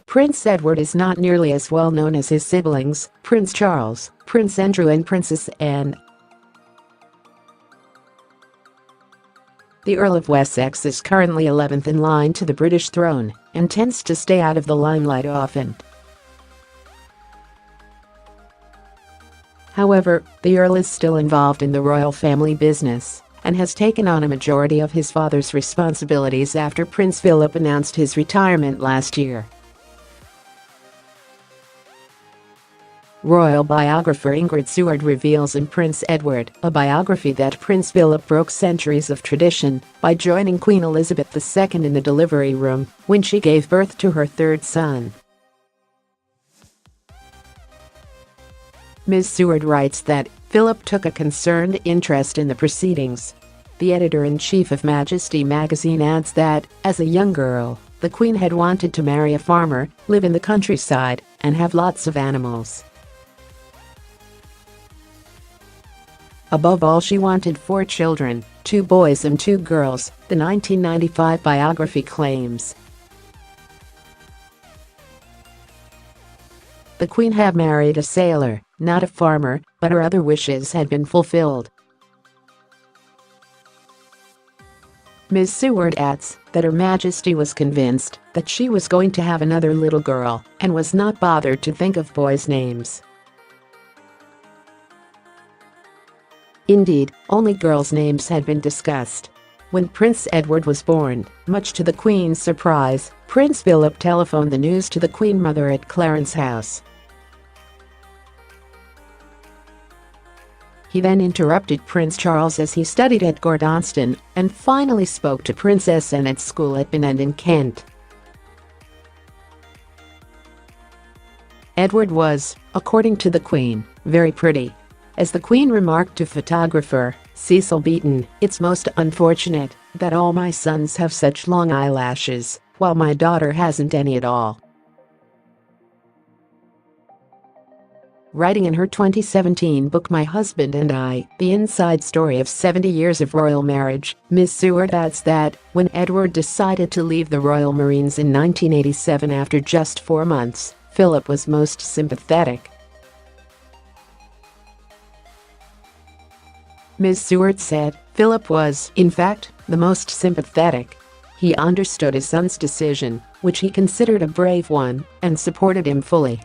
Prince Edward is not nearly as well known as his siblings, Prince Charles, Prince Andrew and Princess Anne. The Earl of Wessex is currently 11th in line to the British throne and tends to stay out of the limelight often. However, the Earl is still involved in the royal family business and has taken on a majority of his father's responsibilities after Prince Philip announced his retirement last year. Royal biographer Ingrid Seward reveals in Prince Edward, a biography, that Prince Philip broke centuries of tradition by joining Queen Elizabeth II in the delivery room when she gave birth to her third son. Ms Seward writes that Philip took a concerned interest in the proceedings. The editor-in-chief of Majesty magazine adds that, as a young girl, the Queen had wanted to marry a farmer, live in the countryside, and have lots of animals. Above all, she wanted 4 children, 2 boys and 2 girls, the 1995 biography claims. The Queen had married a sailor, not a farmer, but her other wishes had been fulfilled. Ms Seward adds that Her Majesty was convinced that she was going to have another little girl and was not bothered to think of boys' names. Indeed, only girls' names had been discussed. When Prince Edward was born, much to the Queen's surprise, Prince Philip telephoned the news to the Queen Mother at Clarence House. He then interrupted Prince Charles as he studied at Gordonstoun and finally spoke to Princess Anne at school at Benenden, Kent. Edward was, according to the Queen, very pretty. As the Queen remarked to photographer Cecil Beaton, "It's most unfortunate that all my sons have such long eyelashes, while my daughter hasn't any at all." Writing in her 2017 book My Husband and I, The Inside Story of 70 Years of Royal Marriage, Ms Seward adds that when Edward decided to leave the Royal Marines in 1987 after just 4 months, Philip was most sympathetic. Ms Seward said, "Philip was, in fact, the most sympathetic. He understood his son's decision, which he considered a brave one, and supported him fully."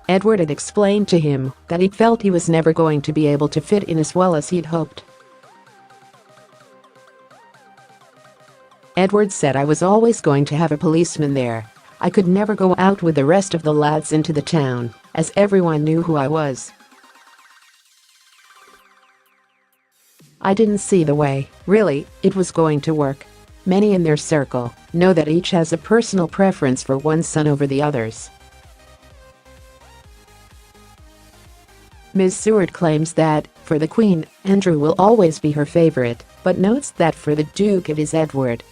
Edward had explained to him that he felt he was never going to be able to fit in as well as he'd hoped. Edward said, "I was always going to have a policeman there. I could never go out with the rest of the lads into the town, as everyone knew who I was. I didn't see the way, really, it was going to work. Many in their circle know that each has a personal preference for one son over the others." Ms Seward claims that, for the Queen, Andrew will always be her favorite, but notes that for the Duke it is Edward.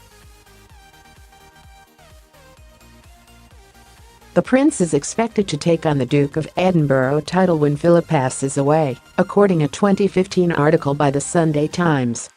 The Prince is expected to take on the Duke of Edinburgh title when Philip passes away, according to a 2015 article by the Sunday Times.